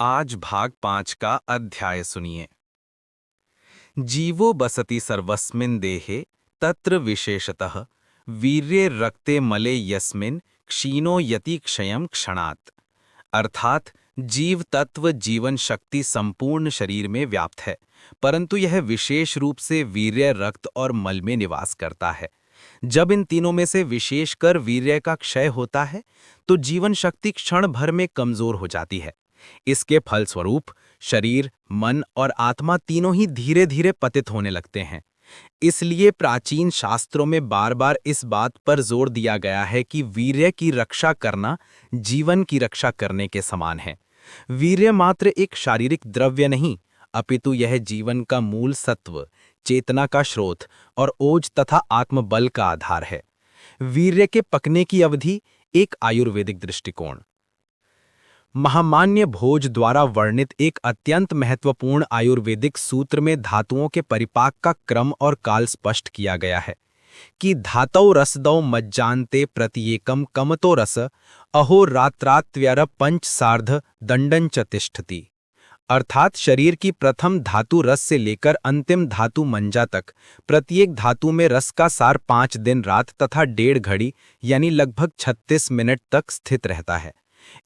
आज भाग 5 का अध्याय सुनिए। जीवो बसति सर्वस्मिन् देहे तत्र विशेषतः वीर्ये रक्ते मले यस्मिन् क्षीणो यति क्षयं क्षणात्। अर्थात जीव तत्व जीवन शक्ति संपूर्ण शरीर में व्याप्त है, परंतु यह विशेष रूप से वीर्य रक्त और मल में निवास करता है। जब इन तीनों में से विशेषकर वीर्य का क्षय होता है तो जीवन शक्ति क्षण भर में कमजोर हो जाती है। इसके फलस्वरूप शरीर, मन और आत्मा तीनों ही धीरे धीरे पतित होने लगते हैं। इसलिए प्राचीन शास्त्रों में बार बार इस बात पर जोर दिया गया है कि वीर्य की रक्षा करना जीवन की रक्षा करने के समान है। वीर्य मात्र एक शारीरिक द्रव्य नहीं, अपितु यह जीवन का मूल सत्व, चेतना का स्रोत और ओज तथा आत्मबल का आधार है। वीर्य के पकने की अवधि एक आयुर्वेदिक दृष्टिकोण। महामान्य भोज द्वारा वर्णित एक अत्यंत महत्वपूर्ण आयुर्वेदिक सूत्र में धातुओं के परिपाक का क्रम और काल स्पष्ट किया गया है कि धातौ रसदौ मज्जान्ते प्रत्येकम कमतो रस अहो रात्रात्व्यर पंच सार्ध दंडन च तिष्ठति। अर्थात शरीर की प्रथम धातु रस से लेकर अंतिम धातु मंजा तक प्रत्येक धातु में रस का सार 5 दिन रात तथा 1.5 घड़ी यानी लगभग 36 मिनट तक स्थित रहता है।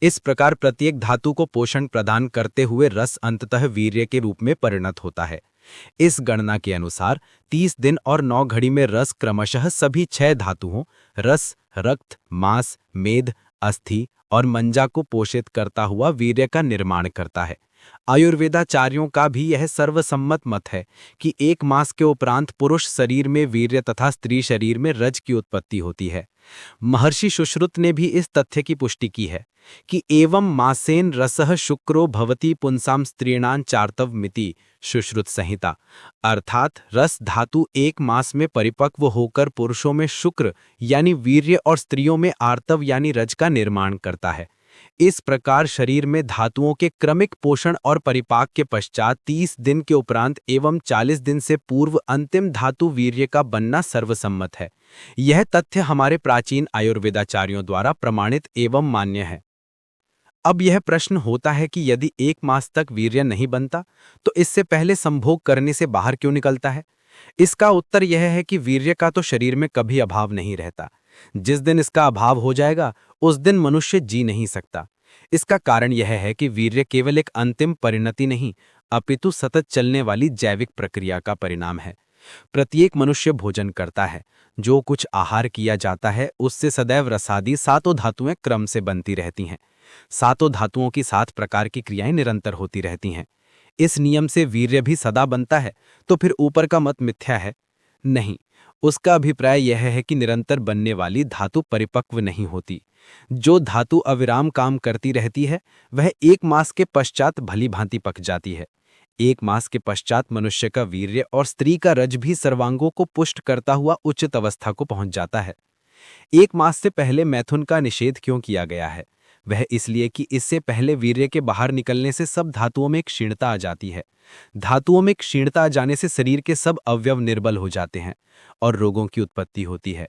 इस प्रकार प्रत्येक धातु को पोषण प्रदान करते हुए रस अंततः वीर्य के रूप में परिणत होता है। इस गणना के अनुसार 30 दिन और 9 घड़ी में रस क्रमशः सभी 6 धातुओं रस, रक्त, मांस, मेद, अस्थि और मंजा को पोषित करता हुआ वीर्य का निर्माण करता है। आयुर्वेदाचार्यों का भी यह सर्वसम्मत मत है कि 1 मास के उपरांत पुरुष शरीर में वीर्य तथा स्त्री शरीर में रज की उत्पत्ति होती है। महर्षि सुश्रुत ने भी इस तथ्य की पुष्टि की है कि एवं मासेन रसः शुक्रो भवति पुंसाम स्त्रीणां चार्तव मिति सुश्रुत संहिता। अर्थात रस धातु 1 मास में परिपक्व होकर पुरुषों में शुक्र यानी वीर्य और स्त्रियों में आर्तव यानी रज का निर्माण करता है। इस प्रकार शरीर में धातुओं के क्रमिक पोषण और परिपाक के पश्चात 30 दिन के उपरांत एवं 40 दिन से पूर्व अंतिम धातु वीर्य का बनना सर्वसम्मत है। यह तथ्य हमारे प्राचीन आयुर्वेदाचार्यों द्वारा प्रमाणित एवं मान्य है। अब यह प्रश्न होता है कि यदि 1 मास तक वीर्य नहीं बनता तो इससे पहले संभोग करने से बाहर क्यों निकलता है? इसका उत्तर यह है कि वीर्य का तो शरीर में कभी अभाव नहीं रहता। जिस दिन इसका अभाव हो जाएगा उस दिन मनुष्य जी नहीं सकता। इसका कारण यह है कि वीर्य केवल एक अंतिम परिणति नहीं, अपितु सतत चलने वाली जैविक प्रक्रिया का परिणाम है। प्रत्येक मनुष्य भोजन करता है, जो कुछ आहार किया जाता है उससे सदैव रसादी 7 धातुएं क्रम से बनती रहती हैं। 7 धातुओं की 7 प्रकार की क्रियाएं निरंतर होती रहती हैं। इस नियम से वीर्य भी सदा बनता है, तो फिर ऊपर का मत मिथ्या है? नहीं, उसका अभिप्राय यह है कि निरंतर बनने वाली धातु परिपक्व नहीं होती। जो धातु अविराम काम करती रहती है वह 1 मास के पश्चात भली भांति पक जाती है। 1 मास के पश्चात मनुष्य का वीर्य और स्त्री का रज भी सर्वांगों को पुष्ट करता हुआ उच्च अवस्था को पहुंच जाता है। 1 मास से पहले मैथुन का निषेध क्यों किया गया है? वह इसलिए कि इससे पहले वीर्य के बाहर निकलने से सब धातुओं में क्षीणता आ जाती है। धातुओं में क्षीणता आ जाने से शरीर के सब अवयव निर्बल हो जाते हैं और रोगों की उत्पत्ति होती है।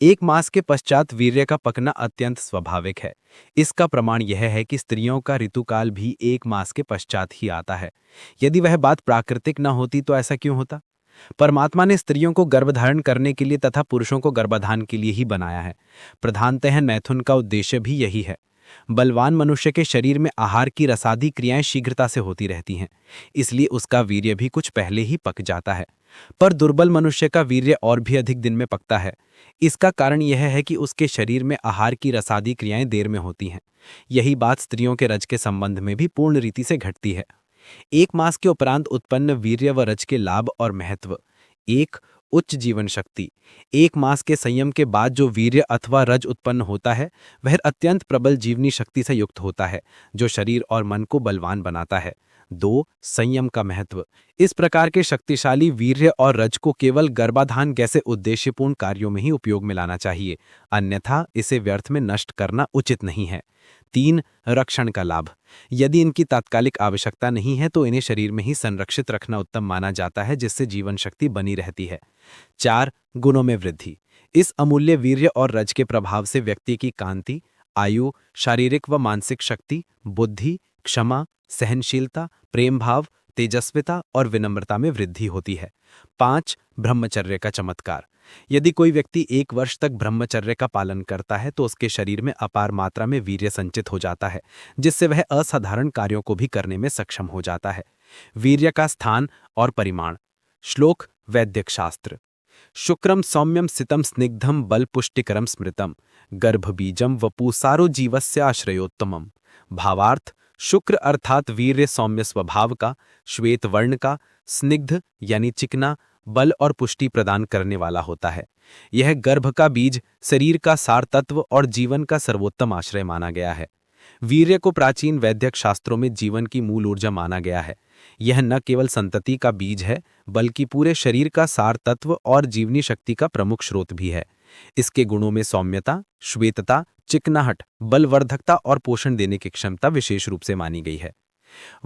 1 मास के पश्चात वीर्य का पकना अत्यंत स्वाभाविक है। इसका प्रमाण यह है कि स्त्रियों का ऋतुकाल भी 1 मास के पश्चात ही आता है। यदि वह बात प्राकृतिक न होती तो ऐसा क्यों होता? परमात्मा ने स्त्रियों को गर्भधारण करने के लिए तथा पुरुषों को गर्भाधान के लिए ही बनाया है। प्रधानतः मैथुन का उद्देश्य भी यही है। बलवान मनुष्य के शरीर में आहार की रसादी क्रियाएं शीघ्रता से होती रहती हैं, इसलिए उसका वीर्य भी कुछ पहले ही पक जाता है। पर दुर्बल मनुष्य का वीर्य और भी अधिक दिन में पकता है। इसका कारण यह है कि उसके शरीर में आहार की रसादी क्रियाएं देर में होती हैं। यही बात स्त्रियों के रज के संबंध में भी पूर्ण रीति से घटती है। 1 मास के उपरांत उत्पन्न वीर्य व रज के लाभ और महत्व। 1. उच्च जीवन शक्ति। 1 मास के संयम के बाद जो वीर्य अथवा रज उत्पन्न होता है वह अत्यंत प्रबल जीवनी शक्ति से युक्त होता है, जो शरीर और मन को बलवान बनाता है। 2. संयम का महत्व। इस प्रकार के शक्तिशाली वीर्य और रज को केवल गर्भाधान जैसे उद्देश्यपूर्ण कार्यों में ही उपयोग में लाना चाहिए, अन्यथा इसे व्यर्थ में नष्ट करना उचित नहीं है। 3. रक्षण का लाभ। यदि इनकी तात्कालिक आवश्यकता नहीं है तो इन्हें शरीर में ही संरक्षित रखना उत्तम माना जाता है, जिससे जीवन शक्ति बनी रहती है। 4. गुणों में वृद्धि। इस अमूल्य वीर्य और रज के प्रभाव से व्यक्ति की कांति, आयु, शारीरिक व मानसिक शक्ति, बुद्धि, क्षमा, सहनशीलता, प्रेम भाव, तेजस्विता और विनम्रता में वृद्धि होती है। 5. ब्रह्मचर्य का चमत्कार। यदि कोई व्यक्ति 1 वर्ष तक ब्रह्मचर्य का पालन करता है तो उसके शरीर में अपार मात्रा में वीर्य संचित हो जाता है, जिससे वह असाधारण कार्यों को भी करने में सक्षम हो जाता है। वीर्य का स्थान और परिमाण। श्लोक वैद्यक शास्त्र। शुक्रम सौम्यम सितम स्निग्धम बल पुष्टिकरम स्मृतम गर्भबीजम वपुसारो जीवस्य आश्रयोत्तमम। भावार्थ, शुक्र अर्थात वीर्य सौम्य स्वभाव का, श्वेत वर्ण का, स्निग्ध यानी चिकना, बल और पुष्टि प्रदान करने वाला होता है। यह गर्भ का बीज, शरीर का सार तत्व और जीवन का सर्वोत्तम आश्रय माना गया है। वीर्य को प्राचीन वैद्यक शास्त्रों में जीवन की मूल ऊर्जा माना गया है। यह न केवल संतति का बीज है, बल्कि पूरे शरीर का सार तत्व और जीवनी शक्ति का प्रमुख स्रोत भी है। इसके गुणों में सौम्यता, श्वेतता, चिकनाहट, बलवर्धकता और पोषण देने की क्षमता विशेष रूप से मानी गई है।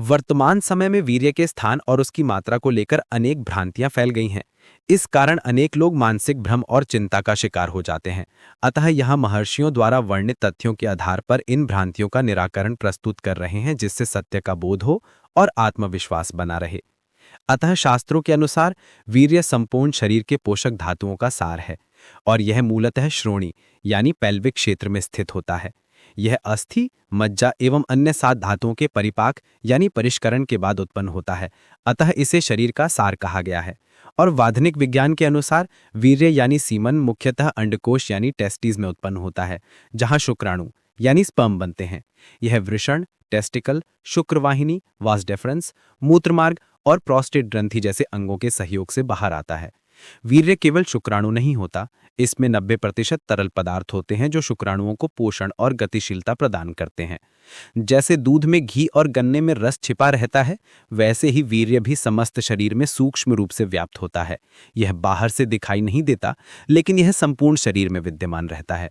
वर्तमान समय में वीर्य के स्थान और उसकी मात्रा को लेकर अनेक भ्रांतियां फैल गई हैं। इस कारण अनेक लोग मानसिक भ्रम और चिंता का शिकार हो जाते हैं। अतः यहाँ महर्षियों द्वारा वर्णित तथ्यों के आधार पर इन भ्रांतियों का निराकरण प्रस्तुत कर रहे हैं, जिससे सत्य का बोध हो और आत्मविश्वास बना रहे। अतः शास्त्रों के अनुसार वीर्य संपूर्ण शरीर के पोषक धातुओं का सार है और यह मूलतः श्रोणि यानी पैल्विक क्षेत्र में स्थित होता है। यह अस्थि, मज्जा एवं अन्य 7 धातुओं के परिपाक यानी परिष्करण के बाद उत्पन्न होता है। अतः इसे शरीर का सार कहा गया है। और वाधनिक विज्ञान के अनुसार वीर्य यानी सीमन मुख्यतः अंडकोश यानी टेस्टिस में उत्पन्न होता है, जहां शुक्राणु यानी स्पर्म बनते हैं। यह वृषण, टेस्टिकल, शुक्रवाहिनी, वास डेफरेंस, मूत्रमार्ग और प्रोस्टेट ग्रंथि जैसे अंगों के सहयोग से बाहर आता है। वीर्य केवल शुक्राणु नहीं होता, इसमें 90% तरल पदार्थ होते हैं जो शुक्राणुओं को पोषण और गतिशीलता प्रदान करते हैं। जैसे दूध में घी और गन्ने में रस छिपा रहता है, वैसे ही वीर्य भी समस्त शरीर में सूक्ष्म रूप से व्याप्त होता है। यह बाहर से दिखाई नहीं देता, लेकिन यह संपूर्ण शरीर में विद्यमान रहता है।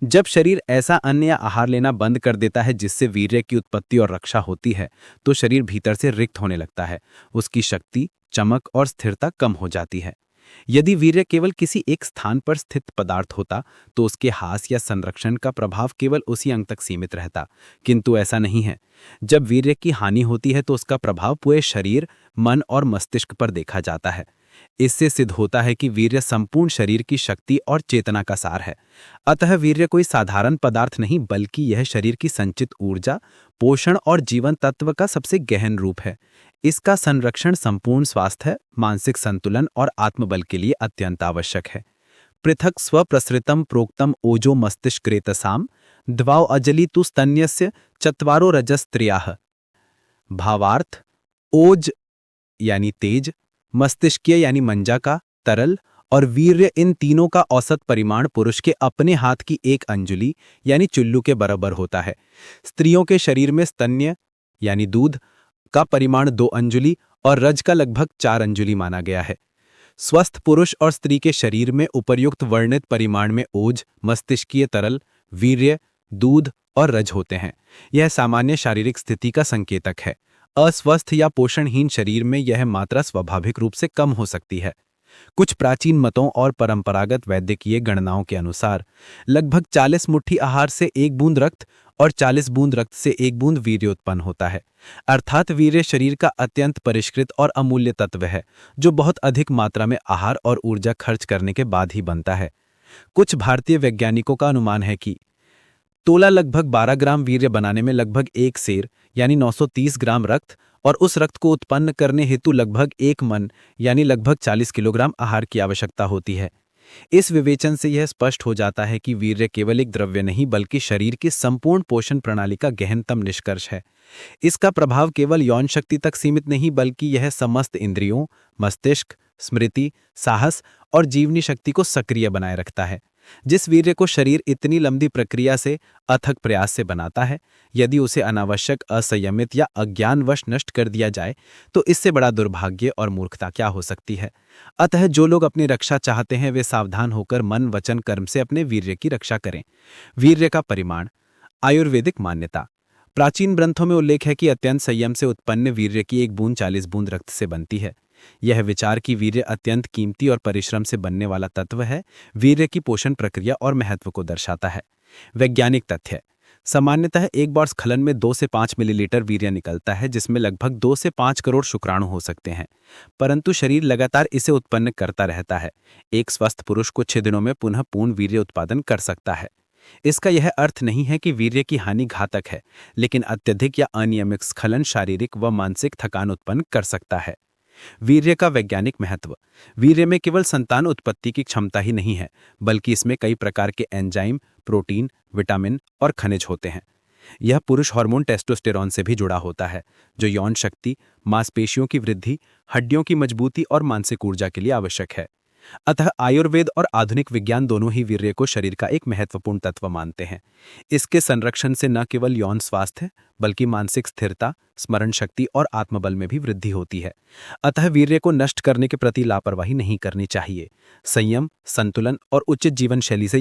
जब शरीर ऐसा अन्न या आहार लेना बंद कर देता है जिससे वीर्य की उत्पत्ति और रक्षा होती है, तो शरीर भीतर से रिक्त होने लगता है। उसकी शक्ति, चमक और स्थिरता कम हो जाती है। यदि वीर्य केवल किसी एक स्थान पर स्थित पदार्थ होता तो उसके हास या संरक्षण का प्रभाव केवल उसी अंग तक सीमित रहता, किंतु ऐसा नहीं है। जब वीर्य की हानि होती है तो उसका प्रभाव पूरे शरीर, मन और मस्तिष्क पर देखा जाता है। इससे सिद्ध होता है कि वीर्य संपूर्ण शरीर की शक्ति और चेतना का सार है। अतः वीर्य कोई साधारण पदार्थ नहीं, बल्कि यह शरीर की संचित ऊर्जा, पोषण और जीवन तत्व का सबसे गहन रूप है। इसका संरक्षण संपूर्ण स्वास्थ्य, मानसिक संतुलन और आत्मबल के लिए अत्यंत आवश्यक है। पृथक स्वप्रसृतम प्रोक्तम ओजो मस्तिष्क्रेतसाम द्वाओ अजलि तु स्तन्यस्य चत्वारो रजस्त्रियाः। भावार्थ, ओज यानी तेज, मस्तिष्कीय यानी मंजा का, तरल और वीर्य, इन तीनों का औसत परिमाण पुरुष के अपने हाथ की 1 अंजुली यानी चुल्लू के बराबर होता है। स्त्रियों के शरीर में स्तन्य यानी दूध का परिमाण 2 अंजुली और रज का लगभग 4 अंजुली माना गया है। स्वस्थ पुरुष और स्त्री के शरीर में उपर्युक्त वर्णित परिमाण में ओज, मस्तिष्कीय तरल, वीर्य, दूध और रज होते हैं। यह सामान्य शारीरिक स्थिति का संकेतक है। अस्वस्थ या पोषणहीन शरीर में यह मात्रा स्वाभाविक रूप से कम हो सकती है। कुछ प्राचीन मतों और परंपरागत वैद्यकीय गणनाओं के अनुसार लगभग 40 मुट्ठी आहार से 1 बूंद रक्त और 40 बूंद रक्त से 1 बूंद वीर्य उत्पन्न होता है। अर्थात वीर्य शरीर का अत्यंत परिष्कृत और अमूल्य तत्व है, जो बहुत अधिक मात्रा में आहार और ऊर्जा खर्च करने के बाद ही बनता है। कुछ भारतीय वैज्ञानिकों का अनुमान है कि तोला लगभग 12 ग्राम वीर्य बनाने में लगभग 1 सेर यानी 930 ग्राम रक्त और उस रक्त को उत्पन्न करने हेतु लगभग 1 मन यानी लगभग 40 किलोग्राम आहार की आवश्यकता होती है। इस विवेचन से यह स्पष्ट हो जाता है कि वीर्य केवल एक द्रव्य नहीं, बल्कि शरीर की संपूर्ण पोषण प्रणाली का गहनतम निष्कर्ष है। इसका प्रभाव केवल यौन शक्ति तक सीमित नहीं, बल्कि यह समस्त इंद्रियों, मस्तिष्क, स्मृति, साहस और जीवनी शक्ति को सक्रिय बनाए रखता है। जिस वीर्य को शरीर इतनी लंबी प्रक्रिया से, अथक प्रयास से बनाता है, यदि उसे अनावश्यक, असंयमित या अज्ञानवश नष्ट कर दिया जाए तो इससे बड़ा दुर्भाग्य और मूर्खता क्या हो सकती है। अतः जो लोग अपनी रक्षा चाहते हैं वे सावधान होकर मन, वचन, कर्म से अपने वीर्य की रक्षा करें। वीर्य का परिमाण। आयुर्वेदिक मान्यता। प्राचीन ग्रंथों में उल्लेख है कि अत्यंत संयम से उत्पन्न वीर्य की 1 बूंद 40 बूंद रक्त से बनती है। यह विचार कि वीर्य अत्यंत कीमती और परिश्रम से बनने वाला तत्व है, वीर्य की पोषण प्रक्रिया और महत्व को दर्शाता है। वैज्ञानिक तथ्य। सामान्यतः एक बार स्खलन में 2 से 5 मिलीलीटर वीर्य निकलता है, जिसमें लगभग 2 से 5 करोड़ शुक्राणु हो सकते हैं। परंतु शरीर लगातार इसे उत्पन्न करता रहता है। एक स्वस्थ पुरुष कुछ 6 दिनों में पुनः पूर्ण वीर्य उत्पादन कर सकता है। इसका यह अर्थ नहीं है कि वीर्य की हानि घातक है, लेकिन अत्यधिक या अनियमित स्खलन शारीरिक व मानसिक थकान उत्पन्न कर सकता है। वीर्य का वैज्ञानिक महत्व। वीर्य में केवल संतान उत्पत्ति की क्षमता ही नहीं है, बल्कि इसमें कई प्रकार के एंजाइम, प्रोटीन, विटामिन और खनिज होते हैं। यह पुरुष हार्मोन टेस्टोस्टेरॉन से भी जुड़ा होता है, जो यौन शक्ति, मांसपेशियों की वृद्धि, हड्डियों की मजबूती और मानसिक ऊर्जा के लिए आवश्यक है। अतः आयुर्वेद और आधुनिक विज्ञान दोनों ही वीर्य को शरीर का एक महत्वपूर्ण तत्व मानते हैं। इसके संरक्षण से न केवल यौन स्वास्थ्य, बल्कि मानसिक स्थिरता, स्मरण शक्ति और आत्मबल में भी वृद्धि होती है। अतः वीर्य को नष्ट करने के प्रति लापरवाही नहीं करनी चाहिए। संयम, संतुलन और उचित जीवन शैली से